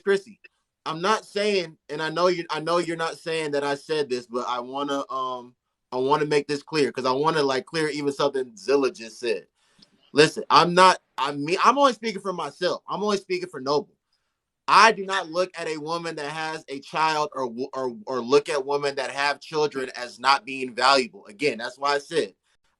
Chrissy, I'm not saying, and I know you're not saying that I said this, but I wanna make this clear because I want to like clear even something Zilla just said. Listen, I'm only speaking for myself. I'm only speaking for Noble. I do not look at a woman that has a child or look at women that have children as not being valuable. Again, that's why I said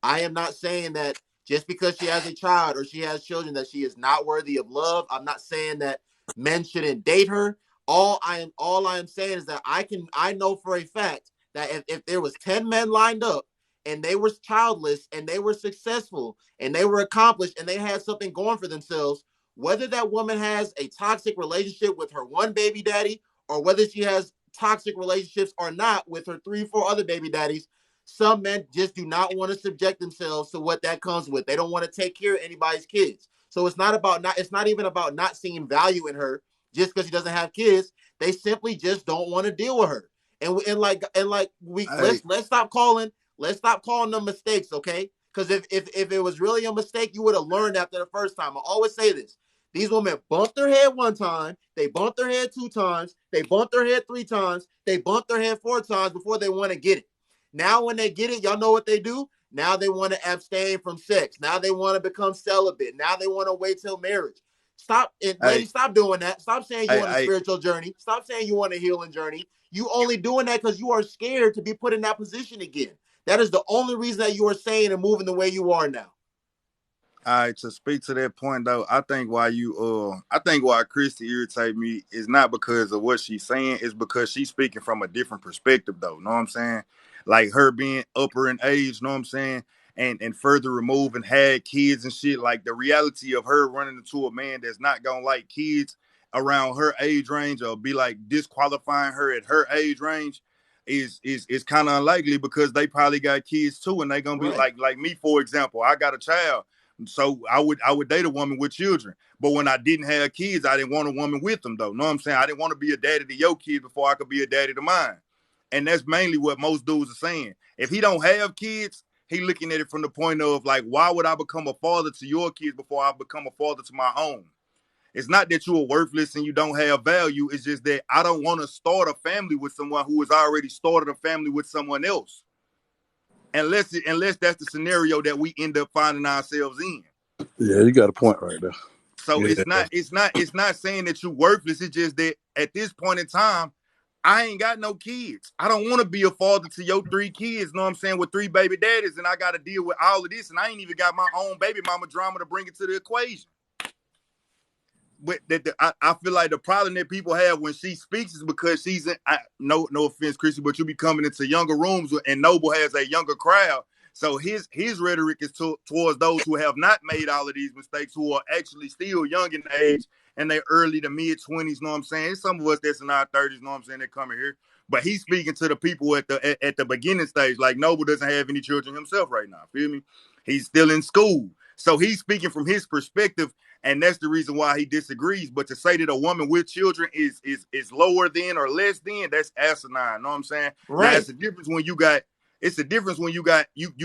I am not saying that just because she has a child or she has children that she is not worthy of love. I'm not saying that men shouldn't date her. All I am saying is that I know for a fact that if there was 10 men lined up and they were childless and they were successful and they were accomplished and they had something going for themselves, whether that woman has a toxic relationship with her one baby daddy or whether she has toxic relationships or not with her 3, 4 other baby daddies, some men just do not want to subject themselves to what that comes with. They don't want to take care of anybody's kids. So it's not even about not seeing value in her just because she doesn't have kids. They simply just don't want to deal with her. And we Hey, let's stop calling them mistakes, okay? Because if it was really a mistake, you would have learned after the first time. I always say this. These women bumped their head one time, they bumped their head 2 times, they bumped their head 3 times, they bumped their head 4 times before they want to get it. Now, when they get it, y'all know what they do? Now they want to abstain from sex. Now they want to become celibate. Now they want to wait till marriage. Stop it, hey, ladies, stop doing that. Stop saying you hey, want a hey, spiritual journey. Stop saying you want a healing journey. You only doing that because you are scared to be put in that position again. That is the only reason that you are saying and moving the way you are now. all right, to speak to that point though, I think why Christy irritate me is not because of what she's saying, it's because she's speaking from a different perspective though. Know what I'm saying? Like her being upper in age, know what I'm saying? And further removed and had kids and shit. Like the reality of her running into a man that's not gonna like kids around her age range or be like disqualifying her at her age range is kind of unlikely because they probably got kids too, and they gonna be Right. like me, for example. I got a child, so I would date a woman with children. But when I didn't have kids, I didn't want a woman with them though. Know what I'm saying? I didn't want to be a daddy to your kids before I could be a daddy to mine. And that's mainly what most dudes are saying. If he don't have kids, he looking at it from the point of like, why would I become a father to your kids before I become a father to my own? It's not that you are worthless and you don't have value. It's just that I don't want to start a family with someone who has already started a family with someone else. Unless that's the scenario that we end up finding ourselves in. Yeah, you got a point right there. So Yeah, it's not saying that you're worthless. It's just that at this point in time, I ain't got no kids. I don't want to be a father to your 3 kids, know what I'm saying, with 3 baby daddies, and I got to deal with all of this, and I ain't even got my own baby mama drama to bring it to the equation. But I feel like the problem that people have when she speaks is because she's in, no offense, Chrissy, but you be coming into younger rooms and Noble has a younger crowd. So his rhetoric is towards those who have not made all of these mistakes, who are actually still young in age and they early to mid 20s. Know what I'm saying? It's some of us that's in our 30s. Know what I'm saying? They're coming here, but he's speaking to the people at the beginning stage. Like Noble doesn't have any children himself right now. Feel me? He's still in school, so he's speaking from his perspective, and that's the reason why he disagrees. But to say that a woman with children is lower than or less than, that's asinine. Know what I'm saying? Now Right. it's a difference when you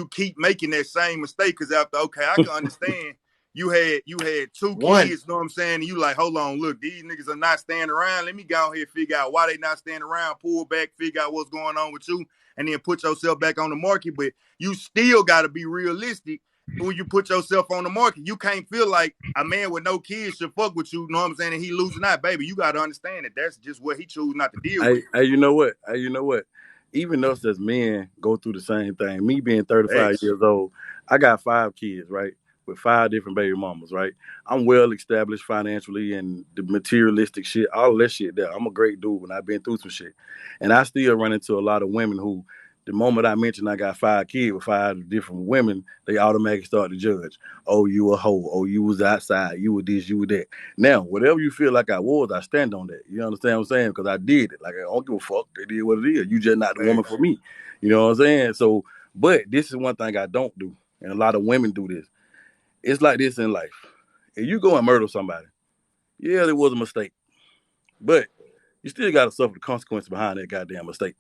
keep making that same mistake, because after, okay, I can understand you had 2 kids, One. you know what I'm saying? And you like, hold on, look, these niggas are not standing around. Let me go ahead and figure out why they not standing around, pull back, figure out what's going on with you, and then put yourself back on the market. But you still gotta be realistic when you put yourself on the market. You can't feel like a man with no kids should fuck with you, you know what I'm saying, and he losing out, baby. You gotta understand that that's just what he choose not to deal with. you know what? Hey, you know what? Even us as men go through the same thing. Me being 35 X. years old, I got 5 kids, right? With 5 different baby mamas, right? I'm well established financially and the materialistic shit, all of that shit there. I'm a great dude and I've been through some shit. And I still run into a lot of women who, the moment I mention I got 5 kids with 5 different women, they automatically start to judge. Oh, you a hoe. Oh, you was outside. You were this, you were that. Now, whatever you feel like I was, I stand on that. You understand what I'm saying? Because I did it. Like, I don't give a fuck. It is what it is. You just not the woman for X. me. You know what I'm saying? So, but this is one thing I don't do. And a lot of women do this. It's like this in life. If you go and murder somebody, yeah, it was a mistake. But you still got to suffer the consequences behind that goddamn mistake.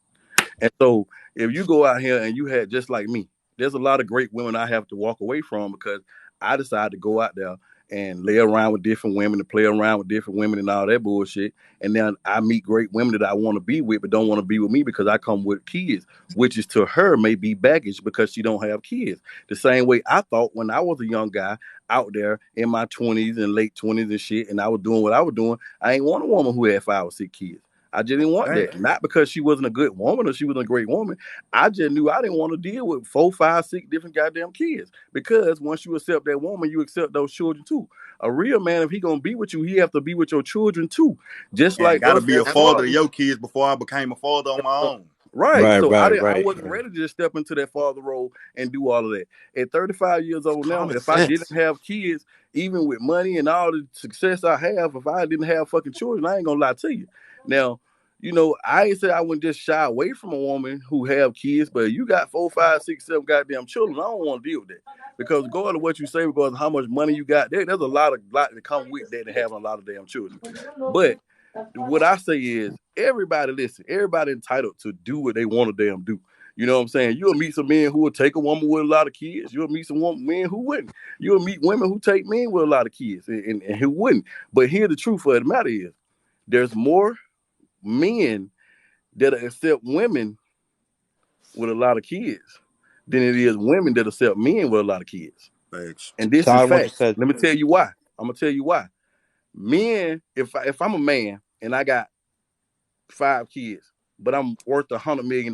And so if you go out here and you had just like me, there's a lot of great women I have to walk away from because I decided to go out there and lay around with different women and play around with different women and all that bullshit. And then I meet great women that I want to be with, but don't want to be with me because I come with kids, which is to her may be baggage because she don't have kids. The same way I thought when I was a young guy out there in my 20s and late 20s and shit, and I was doing what I was doing. I ain't want a woman who had 5 or 6 kids. I just didn't want Damn. that. Not because she wasn't a good woman or she wasn't a great woman. I just knew I didn't want to deal with 4, 5, 6 different goddamn kids. Because once you accept that woman, you accept those children too. A real man, if he gonna be with you, he have to be with your children too. Just And like gotta us be a as father to fathers. your kids before I became a father on my own. Right. Right, So right, I right. wasn't ready to just step into that father role and do all of that. At 35 years old now, Common if I didn't sense. have kids, even with money and all the success I have, if I didn't have fucking children, I ain't gonna lie to you. Now, I ain't say I wouldn't just shy away from a woman who have kids, but you got 4, 5, 6, 7 goddamn children. I don't want to deal with that. Because regardless of what you say, regardless of how much money you got, there's a lot that come with that and having a lot of damn children. But what I say is everybody listen, everybody entitled to do what they want to damn do. You know what I'm saying? You'll meet some men who will take a woman with a lot of kids. You'll meet some men who wouldn't. You'll meet women who take men with a lot of kids and who wouldn't. But here the truth of the matter is there's more men that accept women with a lot of kids than it is women that accept men with a lot of kids. Thanks. And this is Todd, what you facts. said. Let me tell you why. I'm gonna tell you why. Men, if I'm a man and I got 5 kids, but I'm worth $100 million.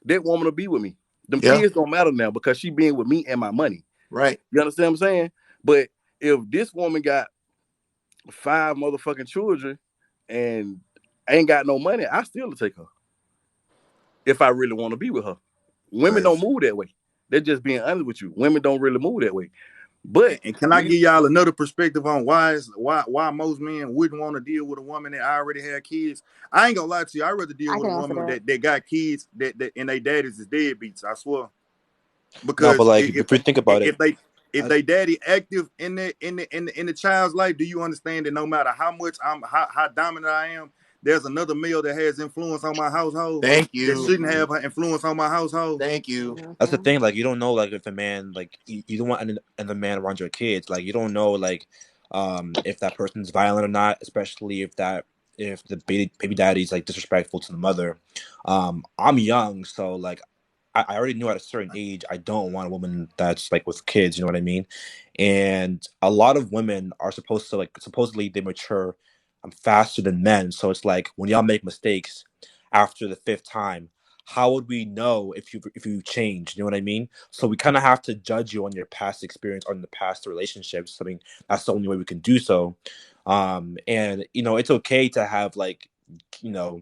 That woman will be with me. Them Yeah. kids don't matter now because she being with me and my money. Right. You understand what I'm saying? But if this woman got 5 motherfucking children and ain't got no money, I still take her. If I really want to be with her. Women don't Thanks. move that way. They're just being honest with you. Women don't really move that way. But And can I give y'all another perspective on why most men wouldn't want to deal with a woman that already had kids? I ain't gonna lie to you. I'd rather deal I with can a answer woman that. that got kids that and they daddies is deadbeats. I swear. No, but Because like if you think about it, if they daddy active in the child's life, do you understand that no matter how much how dominant I am, there's another male that has influence on my household Thank that you. shouldn't have influence on my household. Thank you. that's the thing. Like you don't know, like if a man, like you don't want another man around your kids. Like you don't know, like if that person's violent or not, especially if the baby daddy's like disrespectful to the mother. I'm young, so like I already knew at a certain age I don't want a woman that's like with kids. You know what I mean? And a lot of women are supposed to like supposedly they mature faster than men. So it's like when y'all make mistakes after the 5th time, how would we know if you change? You know what I mean? So we kind of have to judge you on your past experience, on the past relationships. I mean, that's the only way we can do so. And it's okay to have like you know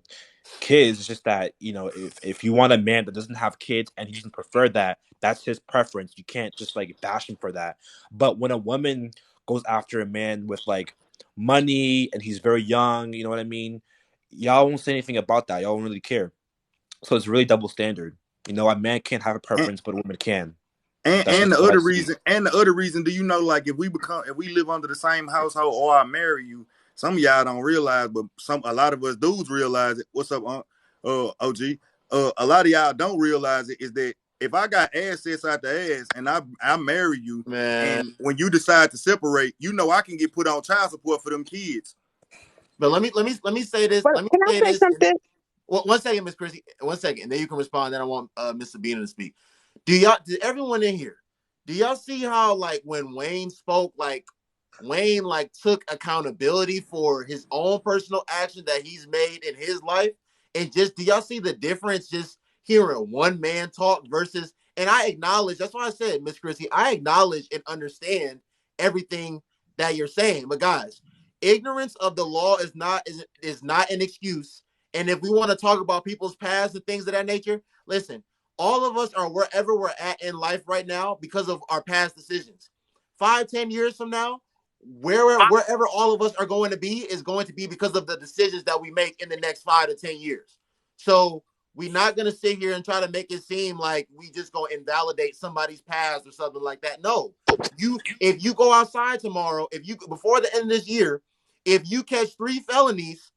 kids. It's just that if you want a man that doesn't have kids and he doesn't prefer that, that's his preference. You can't just like bash him for that. But when a woman goes after a man with like money and he's very young, you know what I mean, y'all won't say anything about that. Y'all don't really care. So it's really double standard. A man can't have a And, preference, but a woman can. and That's and just the what I other see. reason, do you know, like if we live under the same household or I marry you, some of y'all don't realize, but a lot of us dudes realize it. What's up, OG? A lot of y'all don't realize it is that if I got assets out the ass and I marry you, Man. and when you decide to separate, I can get put on child support for them kids. But let me say this. But Let me can I say say this. something? Well, 1 second, Miss Chrissy. 1 second. And then you can respond. Then I want Miss Sabina to speak. Did everyone in here, do y'all see how like when Wayne spoke, like Wayne like took accountability for his own personal action that he's made in his life? And just do y'all see the difference just hearing one man talk versus, and I acknowledge, that's why I said, Miss Chrissy, I acknowledge and understand everything that you're saying. But guys, ignorance of the law is not an excuse. And if we want to talk about people's past and things of that nature, listen, all of us are wherever we're at in life right now because of our past decisions. 5, 10 years from now, wherever all of us are going to be is going to be because of the decisions that we make in the next 5 to 10 years. So we're not going to sit here and try to make it seem like we just going to invalidate somebody's past or something like that. No, if you go outside tomorrow, before the end of this year, if you catch 3 felonies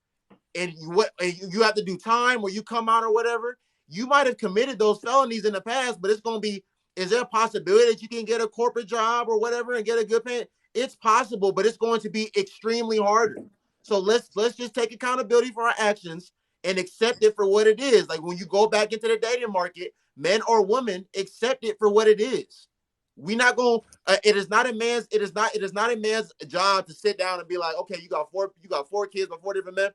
and you have to do time or you come out or whatever, you might have committed those felonies in the past, but it's going to be, is there a possibility that you can get a corporate job or whatever and get a good pay? It's possible, but it's going to be extremely harder. So let's just take accountability for our actions and accept it for what it is. Like when you go back into the dating market, men or women, accept it for what it is. We not going. It is not a man's. It is not a man's job to sit down and be like, okay, you got four kids by four different men.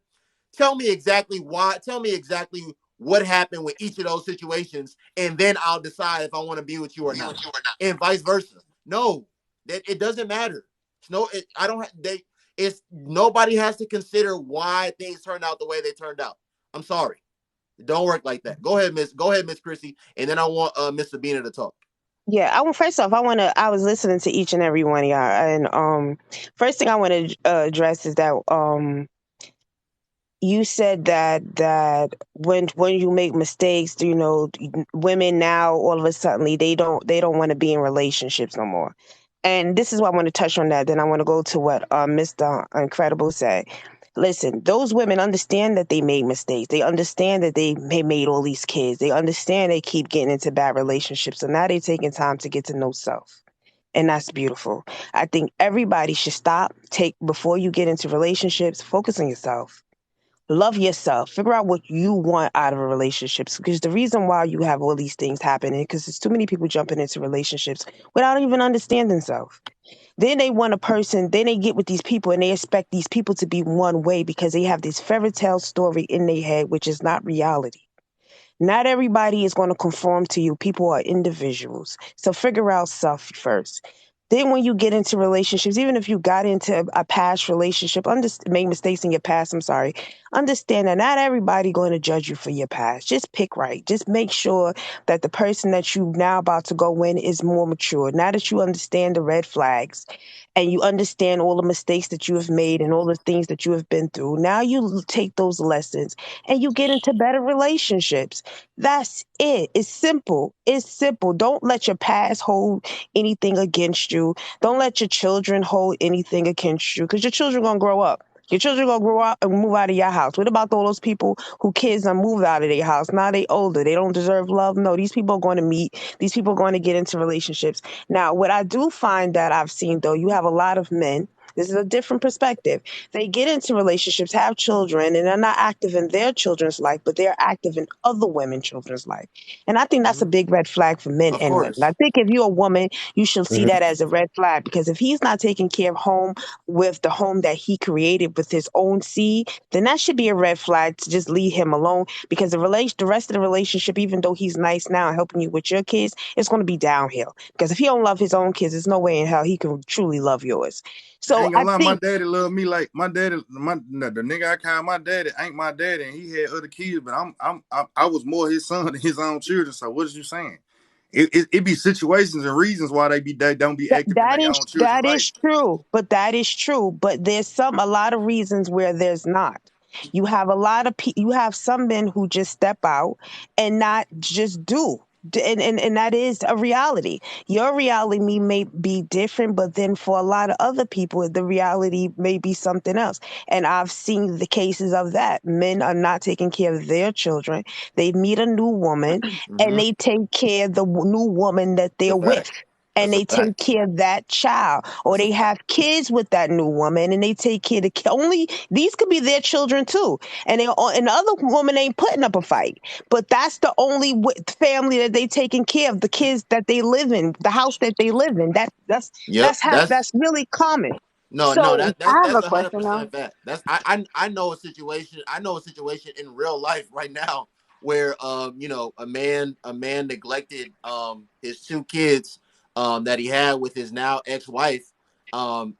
Tell me exactly why. Tell me exactly what happened with each of those situations, and then I'll decide if I want to be with you or not, and vice versa. No, that it doesn't matter. No, I don't. They. It's nobody has to consider why things turned out the way they turned out. I'm sorry, it don't work like that. Go ahead, Miss. Go ahead, Miss Chrissy, and then I want Miss Sabina to talk. Yeah, first off, I was listening to each and every one of y'all, and first thing I want to address is that you said that when you make mistakes, women now all of a sudden they don't want to be in relationships no more. And this is why I want to touch on that. Then I want to go to what Mr. Incredible said. Listen, those women understand that they made mistakes. They understand that they made all these kids. They understand they keep getting into bad relationships. So now they're taking time to get to know self. And that's beautiful. I think everybody should before you get into relationships, focus on yourself. Love yourself. Figure out what you want out of a relationship. Because the reason why you have all these things happening, because there's too many people jumping into relationships without even understanding themselves. Then they want a person, then they get with these people and they expect these people to be one way because they have this fairy tale story in their head, which is not reality. Not everybody is going to conform to you. People are individuals. So figure out self first. Then when you get into relationships, even if you got into a past relationship, make mistakes in your past, I'm sorry, understand that not everybody going to judge you for your past. Just pick right. Just make sure that the person that you now about to go in is more mature. Now that you understand the red flags and you understand all the mistakes that you have made and all the things that you have been through, now you take those lessons and you get into better relationships. That's it. It's simple. It's simple. Don't let your past hold anything against you. Don't let your children hold anything against you because your children going to grow up. Your children gonna grow up and move out of your house. What about all those people who kids are moved out of their house? Now they older. They don't deserve love. No, these people are going to meet. These people are going to get into relationships. Now, what I do find that I've seen though, you have a lot of men. This is a different perspective. They get into relationships, have children, and they're not active in their children's life, but they're active in other women's children's life. And I think that's a Mm-hmm. big red flag for men Of and women. I course. think if you're a woman, you should see Mhm. that as a red flag because if he's not taking care of home with the home that he created with his own seed, then that should be a red flag to just leave him alone because the rest of the relationship, even though he's nice now and helping you with your kids, it's going to be downhill. Because if he don't love his own kids, there's no way in hell he can truly love yours. I So ain't I gonna lie, my think daddy love me like my daddy. The nigga I call my daddy ain't my daddy, and he had other kids, but I was more his son than his own children. So what is you saying? It be situations and reasons why they don't be that active in their own children's that life. is true, but that is true. But there's a lot of reasons where there's not. You have a lot of you have some men who just step out and not just do. And that is a reality. Your reality may be different, but then for a lot of other people, the reality may be something else. And I've seen the cases of that. Men are not taking care of their children. They meet a new woman and Mm-hmm. they take care of the new woman that That's they're a with fact. and That's a they take fact. care of that child or That's a they have kids with that new woman and they take care of only these could be their children too and the other woman ain't putting up a fight but that's the only family that they taking care of the kids that they live in the house that they live in Yep. that's really common No, so I have that's a a hundred question though. percent fact. That's I know a situation. I know a situation in real life right now where a man neglected his two kids that he had with his now ex wife and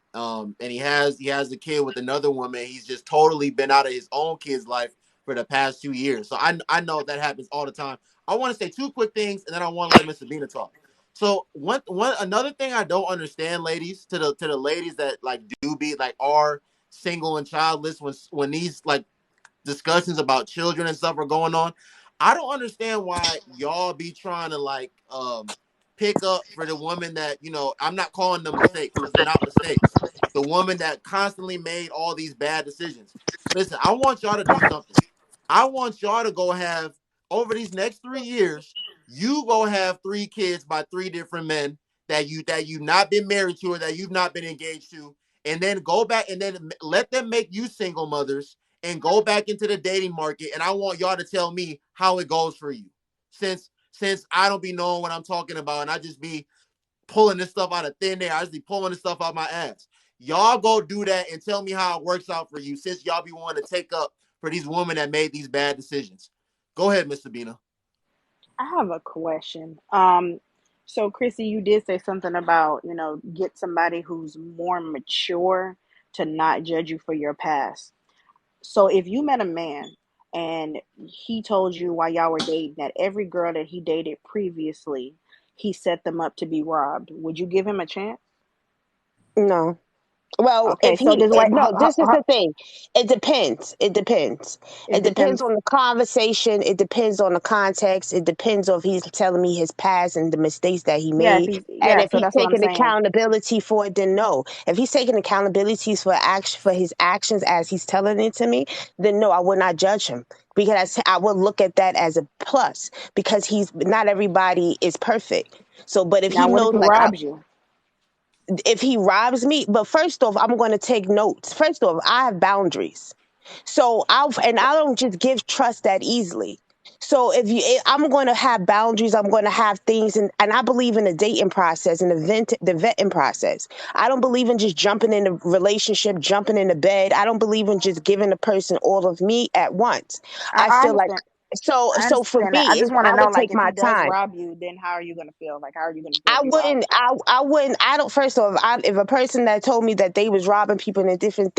he has a kid with another woman. He's just totally been out of his own kid's life for the past 2 years. So I know that happens all the time. I want to say two quick things and then I want to let Mr. Bina talk. So one another thing I don't understand, ladies, to the ladies that like do be like are single and childless when these like discussions about children and stuff are going on. I don't understand why y'all be trying to like pick up for the woman that I'm not calling them mistakes because they're not mistakes. The woman that constantly made all these bad decisions. Listen, I want y'all to do something. I want y'all to go have over these next 3 years. You go have three kids by three different men that you've not been married to or that you've not been engaged to, and then go back and then let them make you single mothers and go back into the dating market. And I want y'all to tell me how it goes for you, since I don't be knowing what I'm talking about and I just be pulling this stuff out of thin air. I just be pulling this stuff out my ass. Y'all go do that and tell me how it works out for you, since y'all be wanting to take up for these women that made these bad decisions. Go ahead, Mr. Bina. I have a question. So Chrissy, you did say something about, get somebody who's more mature to not judge you for your past. So if you met a man and he told you while y'all were dating that every girl that he dated previously, he set them up to be robbed, would you give him a chance? No. Well, Okay, so this way, no, this is the thing. It depends. It depends. it It depends depends. on the conversation. It depends on the context. It depends on if he's telling me his past and the mistakes that he Yeah, if made. he's, And yeah. if So he's that's what I'm taking saying. accountability for it, then no. If he's taking accountability for his actions as he's telling it to me, then no, I would not judge him. Because I would look at that as a plus, because not everybody is perfect. So, but if he Now, what if knows, he like, robs you? if he robs me, but first off, I'm going to take notes. First off, I have boundaries. So I don't just give trust that easily. So I'm going to have boundaries. I'm going to have things, and I believe in the dating process and the vetting process. I don't believe in just jumping in a relationship, jumping into bed. I don't believe in just giving a person all of me at once. I, I I feel like understand. I so for understand that. I me, just want to I know, would like, take if my he does time. rob you, then how are you gonna feel? Like, how are you gonna feel I if he robs wouldn't. you? I wouldn't. I don't. First off, if a person that told me that they was robbing people and different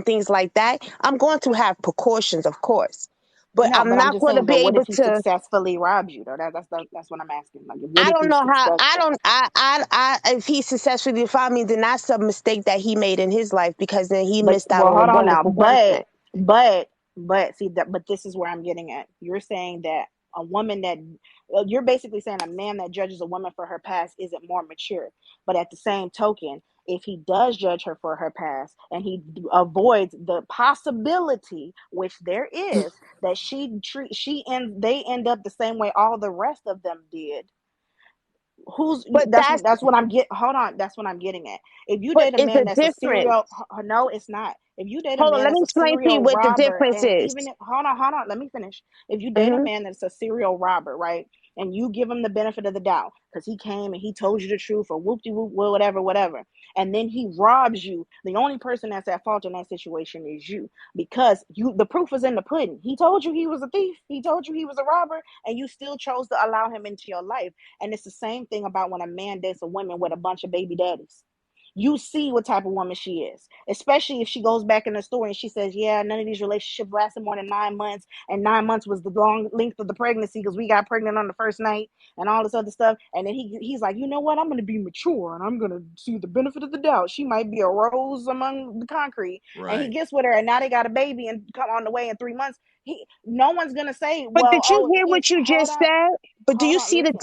things like that, I'm going to have precautions, of course, but No, I'm but I'm not just going to saying. be But what able if he to. successfully robs you? Though that's what I'm asking. Like, what I if don't he's know how. I successful? don't. If he successfully find me, then that's a mistake that he made in his life, because then he But missed out well, on a hold on now. wonderful person. But see that. But this is where I'm getting at. You're saying that a woman that you're basically saying a man that judges a woman for her past isn't more mature. But at the same token, if he does judge her for her past and he avoids the possibility, which there is, that they end up the same way all the rest of them did, who's But that's what I'm get hold on, that's what I'm getting at. If you but date a it's a man that's a difference. serial no, it's not. If you date a Hold on. man Let me that's a explain to you serial what the robber, difference and is. even if, hold on, let me finish. If you date a Hmm. man that's a serial robber, right, and you give him the benefit of the doubt because he came and he told you the truth or whoop de whoop, whatever, and then he robs you, the only person that's at fault in that situation is you, because the proof is in the pudding. He told you he was a thief, he told you he was a robber, and you still chose to allow him into your life. And it's the same thing about when a man dates a woman with a bunch of baby daddies. You see what type of woman she is, especially if she goes back in the story and she says, yeah, none of these relationships lasted more than 9 months, and 9 months was the long length of the pregnancy because we got pregnant on the first night and all this other stuff. And then he's like, you know what, I'm going to be mature and I'm going to see the benefit of the doubt. She might be a rose among the concrete. And he Right. gets with her, and now they got a baby and come on the way in 3 months. No one's going to say, But well, did you oh, hear it's what you hold just on, said? But do you see listen,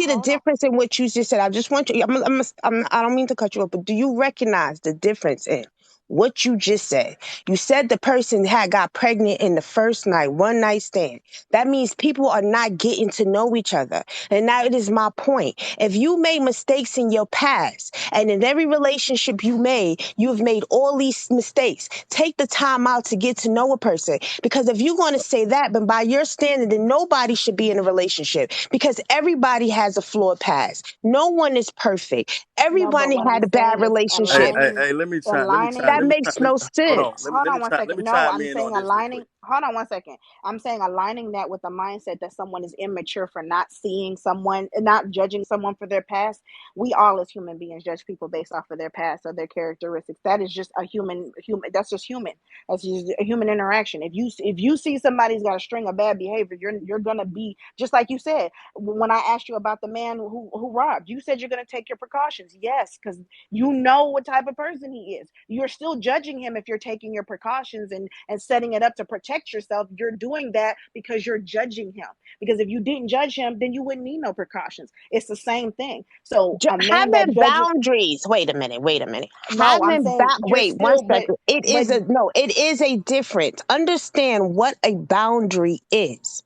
the hold on. difference in what you just said? I just want you. I don't mean to cut you off, but do you recognize the difference in what you just said? You said the person had got pregnant in the first night, one night stand. That means people are not getting to know each other. And now it is my point. If you made mistakes in your past, and in every relationship you've made all these mistakes, take the time out to get to know a person. Because if you're going to say that, but by your standard, then nobody should be in a relationship, because everybody has a flawed past. No one is perfect. No, but Everybody what I'm had a bad saying is relationship. aligning, That aligning. makes no Hold on. sense. Hold on one Let me second. No, chime I'm in saying on this real quick. aligning. Hold on one second. I'm saying aligning that with the mindset that someone is immature for not seeing someone, not judging someone for their past. We all, as human beings, judge people based off of their past or their characteristics. That is just a human. That's just human. That's just a human interaction. If you see somebody's got a string of bad behavior, you're gonna be just like you said when I asked you about the man who robbed. You said you're gonna take your precautions. Yes, because you know what type of person he is. You're still judging him if you're taking your precautions and setting it up to protect yourself. You're doing that because you're judging him. Because if you didn't judge him, then you wouldn't need no precautions. It's the same thing. So a man that Having judges, boundaries. Wait a minute. Wait a minute. no, I'm saying you're Wait one still, second. It but is a no. It is a difference. Understand what a boundary is.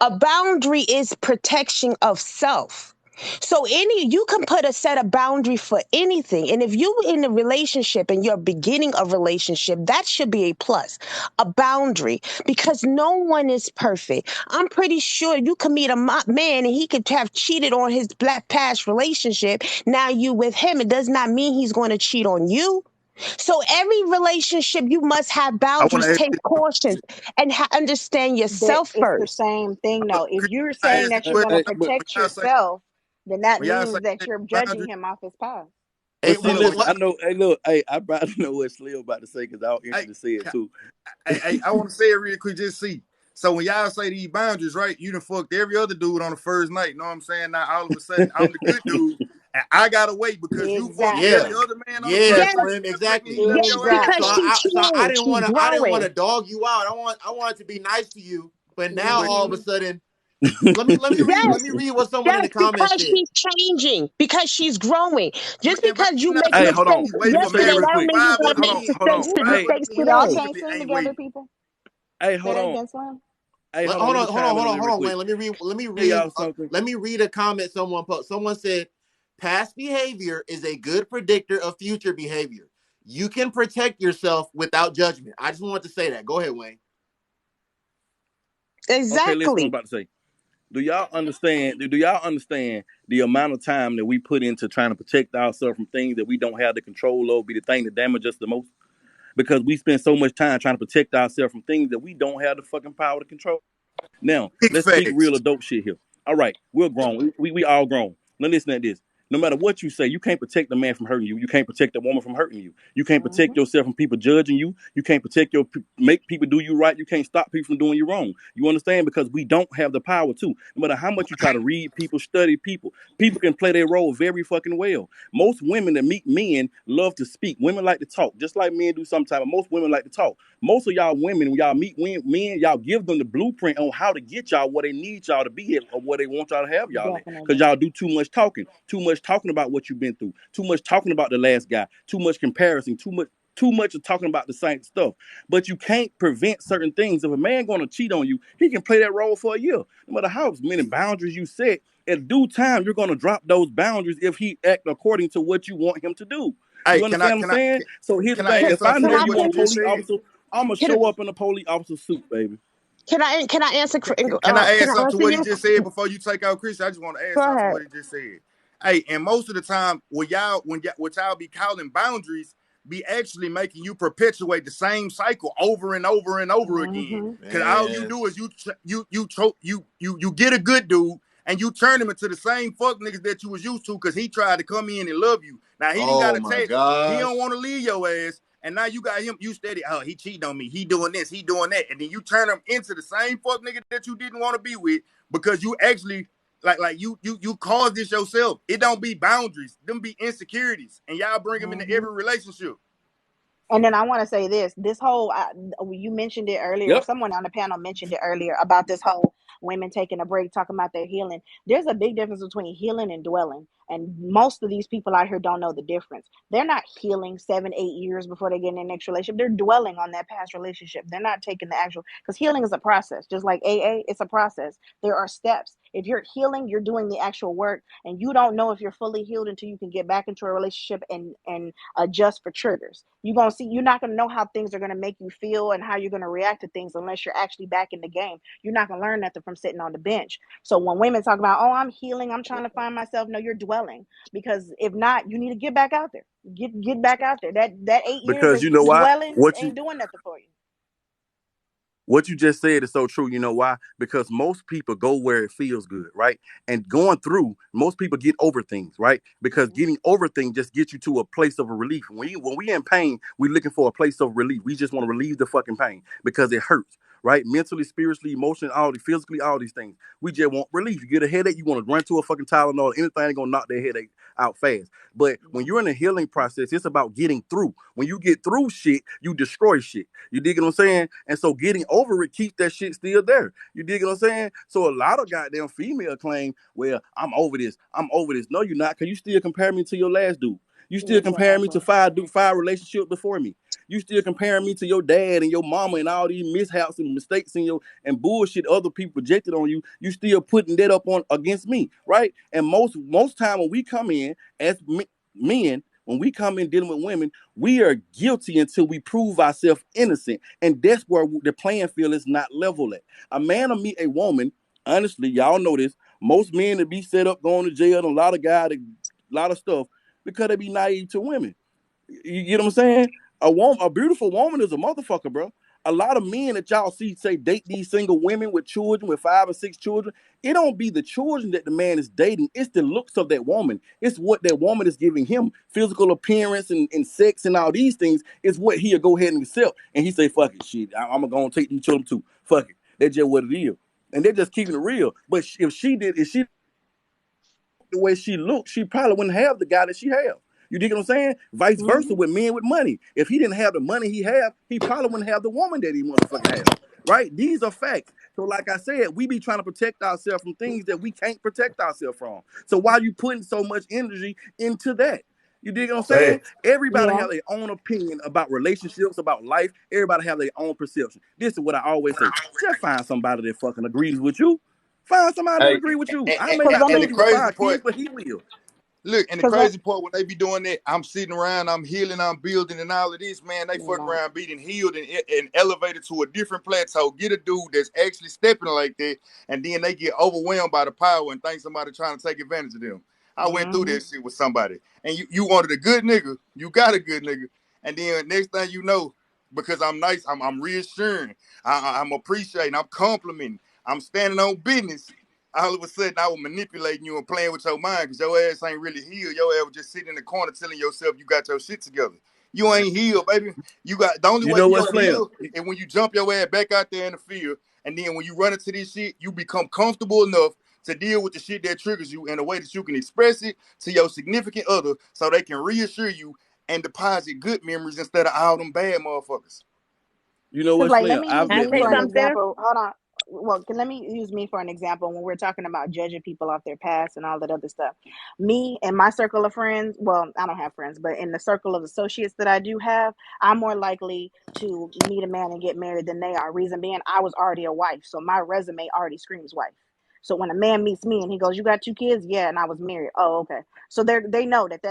A boundary is protection of self. So you can put a set of boundary for anything. And if you in a relationship and you're beginning a relationship, that should be a plus, a boundary, because no one is perfect. I'm pretty sure you can meet a man and he could have cheated on his black past relationship. Now you with him, it does not mean he's going to cheat on you. So every relationship, you must have I want boundaries, to ask take you a caution, question. and understand yourself It's the first. same thing though. If Chris, you're I saying ask a that you're going question. to But When protect y'all say yourself, then that when y'all means say that take you're judging boundaries, him off his past. Hey, see, well, look, what? I know. Hey, look, hey, I probably know what Slim about to say because I was hey, interested to say it too. I want to say it real quick, just see. So when y'all say these boundaries, right? You done fucked every other dude on the first night. You know what I'm saying? Now all of a sudden I'm the good dude, and I gotta wait because you fucked Yeah, every Exactly. other man on the yeah, first Yes, night. Slim, That's when exactly. he left yes, your ass. because So Exactly. she's I changed, didn't she's want to growing. dog you out. I wanted to be nice to you, but now But all of a Hmm. sudden, let Yes, me read what someone in yes, the comments because said. she's changing, because she's growing. Just man, but because you you not make Hey, finna hold on. mistakes you wait Let me for say this yesterday, real that marriage don't for quick. mean you're 5 going to other make men. Hold on. Five Hey, mistakes other men Y'all ain't today. finna can't be. sing Hey, together, wait. people. hey, Say hold that on. again, Slim. Hey, hold on. Let me chime in on it real Hold on, quick. Wayne. Something. Let me read a comment someone put. Someone said, "Past behavior is a good predictor of future behavior. You can protect yourself without judgment." I just wanted to say that. Go ahead, Wayne. Okay, listen what I'm Exactly. about to say. Do y'all understand? Do y'all understand the amount of time that we put into trying to protect ourselves from things that we don't have the control over, be the thing that damage us the most? Because we spend so much time trying to protect ourselves from things that we don't have the fucking power to control. Now, Big let's speak facts. real adult shit here. All right, we're grown. We all grown. Now listen to this. No matter what you say, you can't protect a man from hurting you. You can't protect a woman from hurting you. You can't Hmm. protect yourself from people judging you. You can't protect make people do you right. You can't stop people from doing you wrong. You understand? Because we don't have the power to. No matter how much you try to read people, study people, people can play their role very fucking well. Most women that meet men love to speak. Women like to talk, just like men do sometimes. But most women like to talk. Most of y'all women, when y'all meet men, y'all give them the blueprint on how to get y'all where they need y'all to be at or where they want y'all to have y'all at. Because Definitely. y'all do too much talking about what you've been through, too much talking about the last guy, too much comparison, too much of talking about the same stuff. But you can't prevent certain things. If a man gonna cheat on you, he can play that role for a year. No matter how many boundaries you set, at due time, you're gonna drop those boundaries if he act according to what you want him to do. Hey, You understand what I'm saying? So here's the can I thing. ask If I something Can know to I you what want you a just police said? officer, I'ma can, show up in a police officer suit, baby. can I answer? Can I Can add I something to answer what he you? just said before you take out Chris? I just want to add Go something to ahead. what he just said. Hey, and most of the time, what y'all be calling boundaries, be actually making you perpetuate the same cycle over and over and over again. Hmm. Cause all you Man, do is you get a good dude and you turn him into the same fuck niggas that you was used to because he tried to come in and love you. Now he didn't got oh my attached. He gosh. don't want to leave your ass. And now you got him, you steady, oh, he cheating on me. He doing this, he doing that. And then you turn him into the same fuck nigga that you didn't want to be with because you actually you caused this yourself. It don't be boundaries, them be insecurities. And y'all bring them into Hmm. every relationship. And then I want to say this whole you mentioned it earlier, or Yep. someone on the panel mentioned it earlier about this whole women taking a break, talking about their healing. There's a big difference between healing and dwelling, and most of these people out here don't know the difference. They're not healing 7-8 years before they get in their next relationship. They're dwelling on that past relationship. They're not taking the actual, because healing is a process, just like AA. It's a process. There are steps. If you're healing, you're doing the actual work, and you don't know if you're fully healed until you can get back into a relationship and adjust for triggers. You're not gonna know how things are gonna make you feel and how you're gonna react to things unless you're actually back in the game. You're not gonna learn nothing from sitting on the bench. So when women talk about, oh, I'm healing, I'm trying to find myself, no, you're dwelling. Because if not, you need to get back out there. Get back out there. That 8 years Because of you know why? dwelling ain't doing nothing for you. What you just said is so true. You know why? Because most people go where it feels good, right? And going through, most people get over things, right? Because Mm-hmm. getting over things just gets you to a place of a relief. When we in pain, we looking for a place of relief. We just want to relieve the fucking pain because it hurts, right? Mentally, spiritually, emotionally, physically, all these things. We just want relief. You get a headache, you want to run to a fucking Tylenol. Anything gonna knock that headache out fast. But when you're in a healing process, it's about getting through. When you get through shit, you destroy shit. You dig what I'm saying? And so getting over it keeps that shit still there. You dig what I'm saying? So a lot of goddamn female claim, well, I'm over this. I'm over this. No, you're not, because you still compare me to your last dude. You still compare me to Exactly. five relationships before me. You still comparing me to your dad and your mama and all these mishaps and mistakes and bullshit other people projected on you. You still putting that up on against me, right? And most time when we come in as men, when we come in dealing with women, we are guilty until we prove ourselves innocent, and that's where the playing field is not level at. A man will meet a woman. Honestly, y'all know this. Most men that be set up going to jail, and a lot of guys, a lot of stuff, because they be naive to women. You get what I'm saying? A beautiful woman is a motherfucker, bro. A lot of men that y'all see say date these single women with children, with 5 or 6 children. It don't be the children that the man is dating. It's the looks of that woman. It's what that woman is giving him. Physical appearance and sex and all these things is what he'll go ahead and accept. And he say, fuck it, shit. I'm going to go and take these children too. Fuck it. That's just what it is. And they're just keeping it real. But if she the way she looked, she probably wouldn't have the guy that she have. You dig what I'm saying? Vice versa with men with money. If he didn't have the money he have, he probably wouldn't have the woman that he motherfucking have. Right? These are facts. So like I said, we be trying to protect ourselves from things that we can't protect ourselves from. So why you putting so much energy into that? You dig what I'm saying? Everybody have their own opinion about relationships, about life. Everybody have their own perception. This is what I always say. Just find somebody that fucking agrees with you. Find somebody that agree with you. I may not and the crazy 5 part, kids, but he will. Look, and the crazy part, when they be doing that, I'm sitting around, I'm healing, I'm building, and all of this, man, they fuck around being healed and elevated to a different plateau. Get a dude that's actually stepping like that, and then they get overwhelmed by the power and think somebody trying to take advantage of them. I went through that shit with somebody, and you wanted a good nigga, you got a good nigga, and then next thing you know, because I'm nice, I'm reassuring, I'm appreciating, I'm complimenting, I'm standing on business. All of a sudden, I was manipulating you and playing with your mind because your ass ain't really healed. Your ass was just sitting in the corner telling yourself you got your shit together. You ain't healed, baby. You got the only way you're healed is when you jump your ass back out there in the field, and then when you run into this shit, you become comfortable enough to deal with the shit that triggers you in a way that you can express it to your significant other, so they can reassure you and deposit good memories instead of all them bad motherfuckers. You know what, like, Slim? let me use me for an example. Hold on. Well, let me use me for an example when we're talking about judging people off their past and all that other stuff. Me and my circle of friends, well, I don't have friends, but in the circle of associates that I do have, I'm more likely to meet a man and get married than they are. Reason being, I was already a wife, so my resume already screams wife. So when a man meets me and he goes, "You got 2 kids?" Yeah, and I was married. Oh, okay. So they know that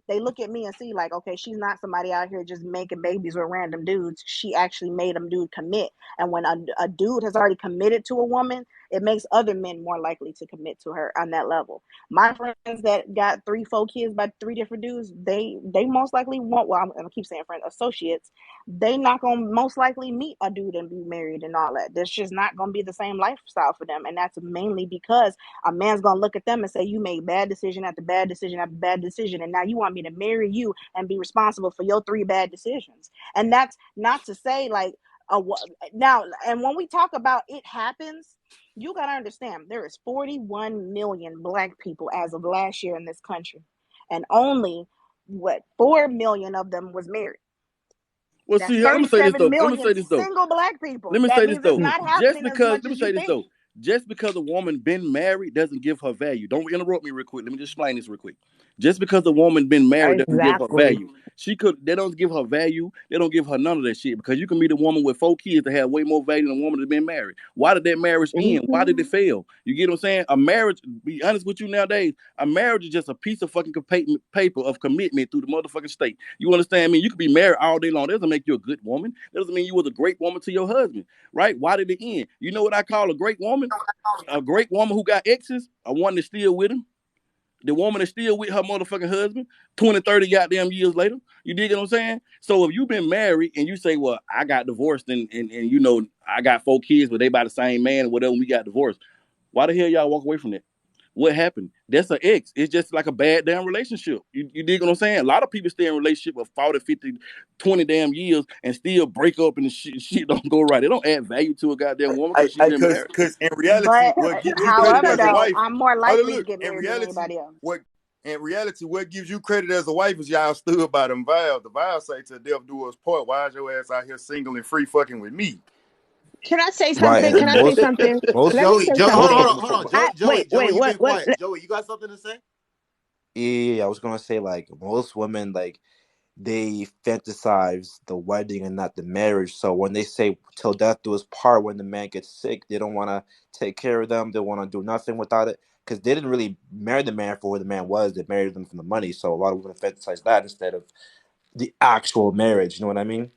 they look at me and see like, okay, she's not somebody out here just making babies with random dudes. She actually made them dude commit. And when a dude has already committed to a woman, it makes other men more likely to commit to her on that level. My friends that got 3, 4 kids by 3 different dudes, they most likely won't. Well, I'm gonna keep saying friends, associates. They not gonna most likely meet a dude and be married and all that. That's just not gonna be the same lifestyle for them, and that's mainly because a man's gonna look at them and say, "You made bad decision after bad decision after bad decision, and now you want me to marry you and be responsible for your 3 bad decisions." And that's not to say like now. And when we talk about it happens, you gotta understand there is 41 million Black people as of last year in this country, and only 4 million of them was married. Well, That's see, let me say this though. Single Black people. Let me say this though. Not happening as much as you think. Just because a woman been married doesn't give her value. Don't interrupt me real quick. Let me just explain this real quick. Just because a woman been married doesn't give her value. They don't give her value. They don't give her none of that shit, because you can meet a woman with 4 kids that have way more value than a woman that's been married. Why did that marriage end? Why did it fail? You get what I'm saying? A marriage, be honest with you nowadays, a marriage is just a piece of fucking paper of commitment through the motherfucking state. You understand me? You could be married all day long. That doesn't make you a good woman. That doesn't mean you was a great woman to your husband, right? Why did it end? You know what I call a great woman? A great woman who got exes, a one that's still with him. The woman is still with her motherfucking husband 20, 30 goddamn years later. You dig what I'm saying? So if you've been married and you say, well, I got divorced and you know, I got 4 kids, but they by the same man or whatever, we got divorced. Why the hell y'all walk away from that? What happened? That's an ex. It's just like a bad damn relationship. You dig what I'm saying? A lot of people stay in a relationship for 40, 50, 20 damn years and still break up and the shit don't go right. They don't add value to a goddamn woman because she's been married. Because in reality, what gives you credit as a wife, I'm more likely to get married than anybody else. In reality, what gives you credit as a wife is y'all stood by them vows. The vows say to death do us part. Why is your ass out here single and free fucking with me? Can I say something? Can I say something? Joey, hold on. Joey, you been quiet. Joey, you got something to say? Yeah, I was gonna say like most women like they fantasize the wedding and not the marriage. So when they say till death do us part, when the man gets sick, they don't want to take care of them. They want to do nothing without it because they didn't really marry the man for who the man was. They married him from the money. So a lot of women fantasize that instead of the actual marriage. You know what I mean?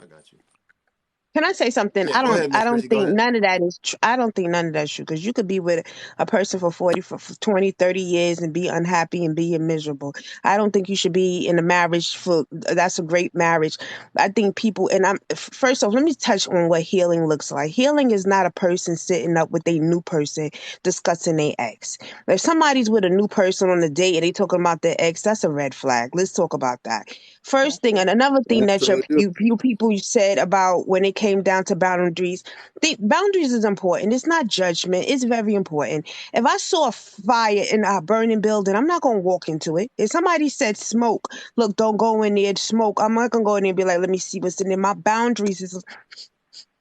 I got you. Can I say something? Yeah, go ahead, I Miss don't Chrissy. Go think ahead. none of that is true. I don't think none of that's true because you could be with a person for 40, for 20, 30 years and be unhappy and be miserable. I don't think you should be in a marriage for, that's a great marriage. I think people, and first off, let me touch on what healing looks like. Healing is not a person sitting up with a new person discussing their ex. If somebody's with a new person on a date and they talking about their ex, that's a red flag. Let's talk about that. First thing, and another thing that you people said about when it came down to boundaries, the boundaries is important. It's not judgment. It's very important. If I saw a fire in a burning building, I'm not gonna walk into it. If somebody said smoke, look, don't go in there, smoke. I'm not gonna go in there and be like, let me see what's in there. My boundaries is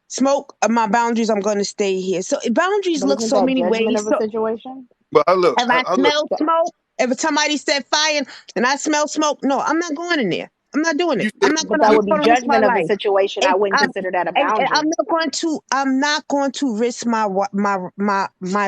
smoke. My boundaries. I'm gonna stay here. So boundaries But look isn't so that many judgment ways. of a So situation? But if I I look. smell That, smoke, if somebody said fire and I smell smoke, no, I'm not going in there. I'm not doing You it. said I'm not but gonna. that I'm you, not would be gonna risk my judgment of a life. situation. I If wouldn't I'm, consider that a and I'm boundary. not going to. I'm not going to risk my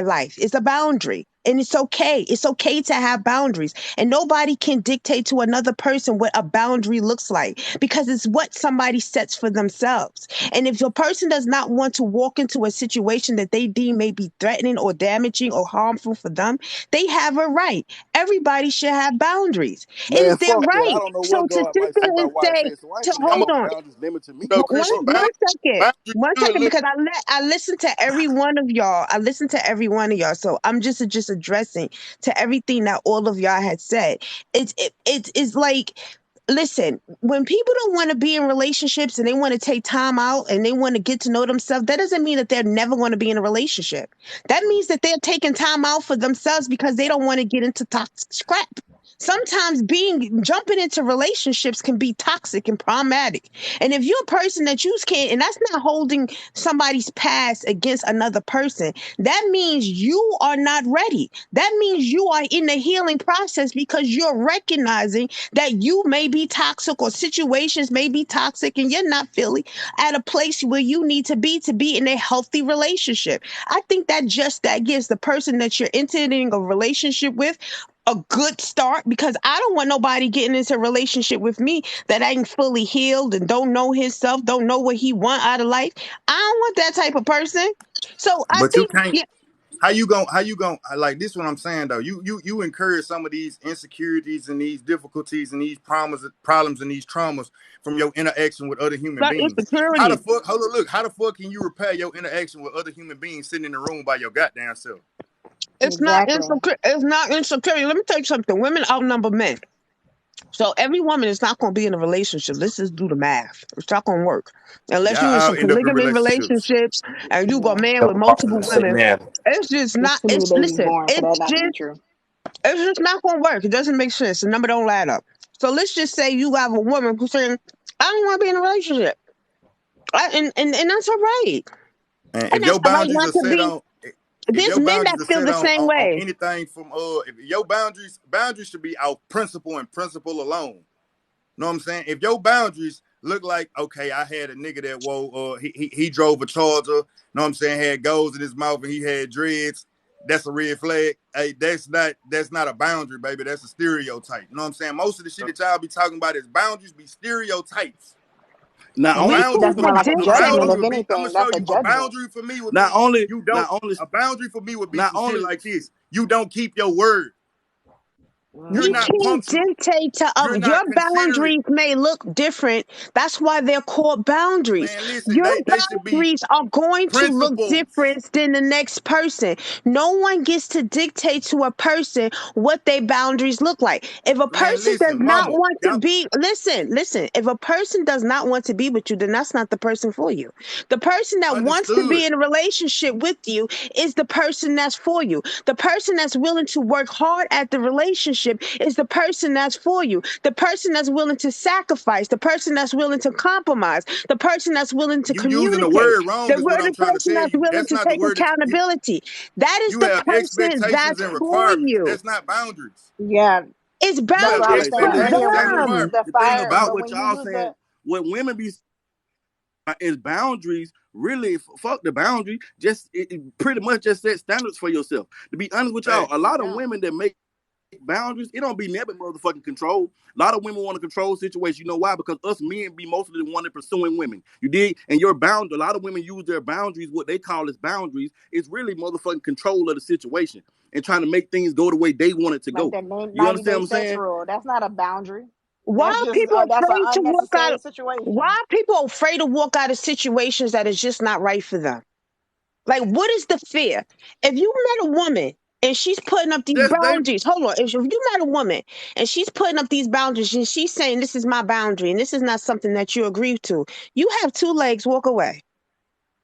life. It's a boundary, and it's okay. It's okay to have boundaries, and nobody can dictate to another person what a boundary looks like because it's what somebody sets for themselves. And if a person does not want to walk into a situation that they deem may be threatening or damaging or harmful for them, they have a right. Everybody should have boundaries. It is Man, their fuck that. I right. don't know So what to God sit might say there and about what I say, say, so I ain't to finna have come hold on, no on, boundaries limit to me. no one Christian one second. boundaries One good. second, Look, because I listened to every one of y'all. I listened to every one of y'all. So I'm just addressing to everything that all of y'all had said. It's like, listen, when people don't want to be in relationships and they want to take time out and they want to get to know themselves, that doesn't mean that they're never going to be in a relationship. That means that they're taking time out for themselves because they don't want to get into toxic crap. Sometimes jumping into relationships can be toxic and problematic. And if you're a person that you can't, and that's not holding somebody's past against another person, that means you are not ready. That means you are in the healing process because you're recognizing that you may be toxic or situations may be toxic and you're not feeling at a place where you need to be in a healthy relationship. I think that gives the person that you're entering a relationship with a good start because I don't want nobody getting into a relationship with me that ain't fully healed and don't know himself, don't know what he want out of life. I don't want that type of person. So I but you think, can't. yeah, How you going like this? What I'm saying though, you encourage some of these insecurities and these difficulties and these problems and these traumas from your interaction with other human not beings. How the insecurity. fuck? Hold on, look. How the fuck can you repair your interaction with other human beings sitting in the room by your goddamn self? It's not Exactly. insecure. It's not insecurity. Let me tell you something. Women outnumber men. So every woman is not going to be in a relationship. Let's just do the math. It's not going to work unless Yeah, you in I'll some end up in polygamy relationships. relationships and you got a Yeah. man with Double R is multiple a sick women. man. It's just There's not. too many It's babies listen. born for that not to be true. It's just not going to work. It doesn't make sense. The number don't add up. So let's just say you have a woman who's saying, "I don't want to be in a relationship," and that's all right. And And that's all right not to be. if There's your men that boundaries are feel set the same on way. anything from if your boundaries should be out principle and principle alone. Know what I'm saying? If your boundaries look like, okay, I had a nigga that he drove a Charger, know what I'm saying, had goals in his mouth and he had dreads, that's a red flag. Hey, that's not a boundary, baby. That's a stereotype. You know what I'm saying? Most of the shit that y'all be talking about is boundaries be stereotypes. Not A We only boundary choose That's to more like a a judgment boundary dictate. of would be, I'm gonna anything. show That's a you. A judgment. boundary for me would not be only you not don't only a boundary for me would be not some shit only like this. You don't keep your word. You're We Hmm. not can't punctual. dictate to You're your not considerate. boundaries may look different. That's why they're called boundaries. Man, listen, Your they should be boundaries are going to look principles. different than the next person. No one gets to dictate to a person what their boundaries look like. If a Man, person does listen, not mama. want to Y'all, be, listen, if a person does not want to be with you, then that's not the person for you. The person that wants to understood. be in a relationship with you is the person that's for you. The person that's willing to work hard at the relationship is the person that's for you. The person that's willing to sacrifice, the person that's willing to compromise, the person that's willing to You using the communicate, word wrong is what I'm the trying to person tell that's you. willing That's to not the take word that accountability. That is you the have person expectations that's and for requirements. you. That's not boundaries. Yeah. It's That's what I was boundaries Like, so for saying listen, earlier. When you listen. use them. the The thing fire, about but what when you y'all use saying, the what women be is boundaries. Really, fuck the boundary. Just pretty much just set standards for yourself. To be honest with y'all, Hey, a lot of yeah. women that make boundaries, it don't be never motherfucking control. A lot of women want to control situations. You know why? Because us men be mostly the one that pursuing women. You dig? And your bound, a lot of women use their boundaries, what they call as boundaries, is really motherfucking control of the situation and trying to make things go the way they want it to Like go. that You 90-day understand what I'm sex saying? rule. That's not a boundary. Why That's are just people that's an afraid to walk unnecessary out? Why situation. are people afraid to walk out of situations that is just not right for them? Like, what is the fear? If you met a woman and she's putting up these That's they boundaries, hold on. If you met a woman and she's putting up these boundaries and she's saying this is my boundary and this is not something that you agree to, you have two legs. Walk away.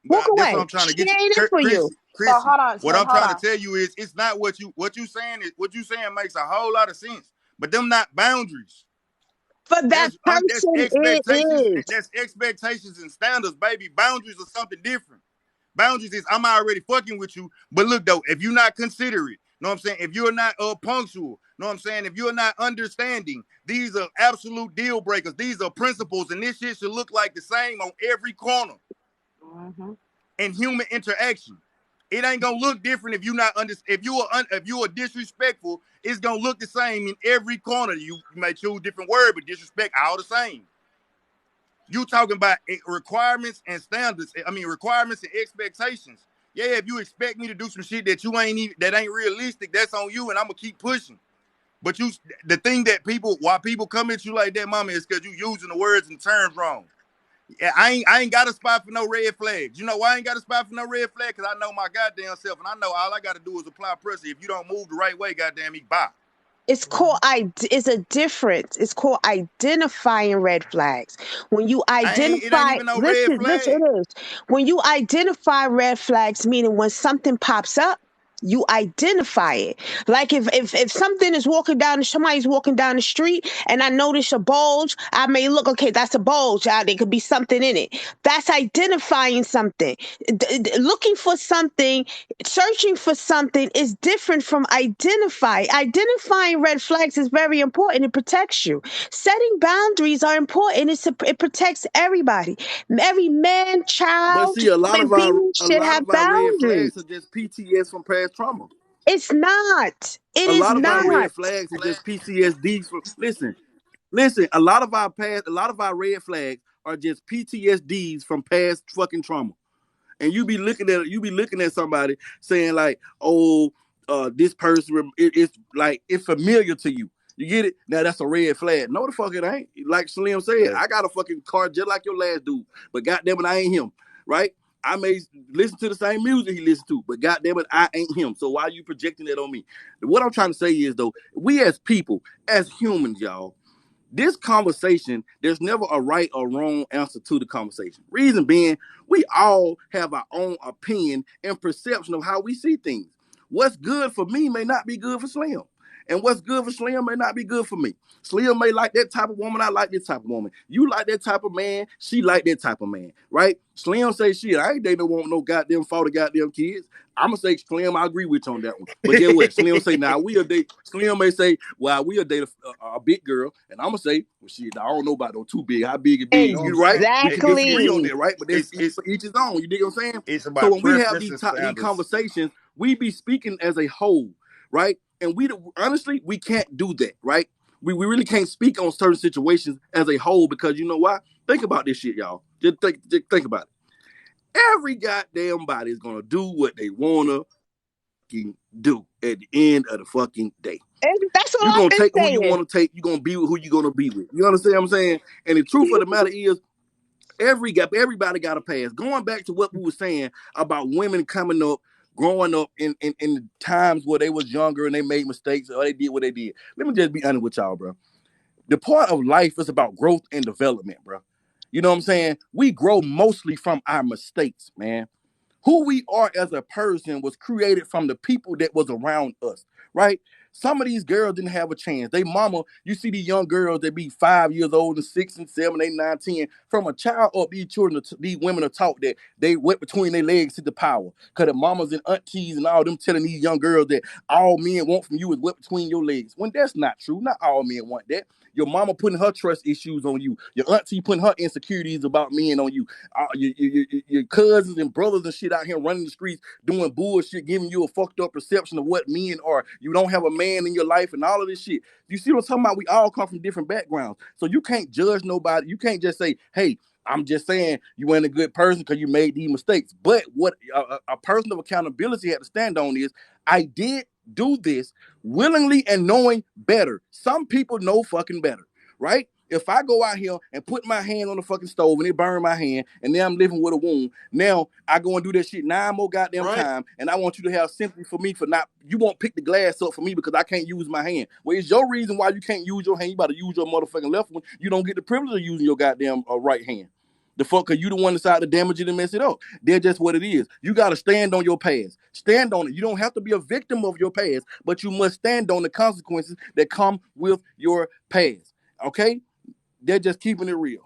Walk but that's what away. I'm trying to She get you, ain't in for you. So Chrissy. hold on, What Slim. I'm Hold trying to on. tell you is, it's not what you saying. Is what you saying makes a whole lot of sense. But them not boundaries. For that That's person, it expectations. is. That's expectations and standards, baby. Boundaries are something different. Boundaries is, I'm already fucking with you. But look though, if you're not considerate, know what I'm saying? If you're not punctual, know what I'm saying? If you're not understanding, these are absolute deal breakers. These are principles, and this shit should look like the same on every corner Mm-hmm. in human interaction. It ain't gonna look different if you not if you are disrespectful. It's gonna look the same in every corner. You may choose different word, but disrespect all the same. You talking about requirements and standards. I mean requirements and expectations. Yeah, if you expect me to do some shit that that ain't realistic, that's on you, and I'm gonna keep pushing. But the thing that why people come at you like that, mama, is because you using the words and terms wrong. Yeah, I ain't got a spot for no red flags. You know why I ain't got a spot for no red flag? Because I know my goddamn self, and I know all I got to do is apply pressure. If you don't move the right way, goddamn, me, bye. It's called it's a difference. It's called identifying red flags. When you It ain't identify, even no red listen, flag. it is. When you identify red flags, meaning when something pops up, you identify it. Like if something is somebody's walking down the street and I notice a bulge, I may look, okay, that's a bulge. There could be something in it. That's identifying something. Looking for something, searching for something is different from identifying red flags is very important. It protects you. Setting boundaries are important. It protects everybody. Every man, but child, see human being should have red boundaries. flags are just PTS from past trauma. It's not. It A is lot of our not. red flags are just PTSDs from listen, a lot of our red flags are just PTSDs from past fucking trauma. And you be looking at somebody saying like, oh, this person, it's like it's familiar to you. You get it? Now that's a red flag. No, the fuck it ain't. Like Slim said, Right. I got a fucking car just like your last dude, but goddamn it, I ain't him, right? I may listen to the same music he listens to, but goddamn it, I ain't him. So why are you projecting that on me? What I'm trying to say is though, we as people, as humans, y'all, this conversation, there's never a right or wrong answer to the conversation. Reason being, we all have our own opinion and perception of how we see things. What's good for me may not be good for Slim. And what's good for Slim may not be good for me. Slim may like that type of woman. I like this type of woman. You like that type of man. She like that type of man, right? Slim say, shit, I ain't dating no goddamn 40 goddamn kids. I'm gonna say, Slim, I agree with you on that one. But get what? Slim say, now we'll date. Slim may say, well, we'll date a big girl. And I'm gonna say, well, shit, I don't know about no too big. How big it big? You know what I'm You right? saying? We can disagree on Exactly. that, right? But that's It's for each his own. You dig what I'm saying? it's So about when we have preference these and these standards. conversations, we be speaking as a whole, right? And honestly, we can't do that, right? We really can't speak on certain situations as a whole because you know why? Think about this shit, y'all. Just think about it. Every goddamn body is gonna do what they wanna do at the end of the fucking day. And that's what You're I've gonna been take who you saying. want to take. You're gonna be with who you're gonna be with. You understand what I'm saying? And the truth of the matter is, everybody got a pass. Going back to what we were saying about women coming up, growing up in times where they was younger and they made mistakes or they did what they did. Let me just be honest with y'all, bro. The part of life is about growth and development, bro. You know what I'm saying? We grow mostly from our mistakes, man. Who we are as a person was created from the people that was around us, right? Some of these girls didn't have a chance. They mama, you see these young girls that be 5 years old and 6 and 7, 8, 9, 10. From a child up, these children, these women are taught that they went between their legs to the power. Because the mamas and aunties and all them telling these young girls that all men want from you is wet between your legs. When that's not true. Not all men want that. Your mama putting her trust issues on you. Your auntie putting her insecurities about men on you. Your cousins and brothers and shit out here running the streets doing bullshit, giving you a fucked up perception of what men are. You don't have a man in your life and all of this shit. You see what I'm talking about? We all come from different backgrounds. So you can't judge nobody. You can't just say, hey, I'm just saying you ain't a good person because you made these mistakes. But what a person of accountability had to stand on is, I did do this willingly and knowing better. Some people know fucking better, right? If I go out here and put my hand on the fucking stove and it burn my hand and then I'm living with a wound, now I go and do that shit 9 more goddamn time, and I want you to have sympathy for me for not, you won't pick the glass up for me because I can't use my hand. Well, it's your reason why you can't use your hand. You about to use your motherfucking left one. You don't get the privilege of using your goddamn right hand. The fuck, cause you the one decided to damage it and mess it up. They're just what it is. You gotta stand on your past. Stand on it. You don't have to be a victim of your past, but you must stand on the consequences that come with your past. Okay? They're just keeping it real.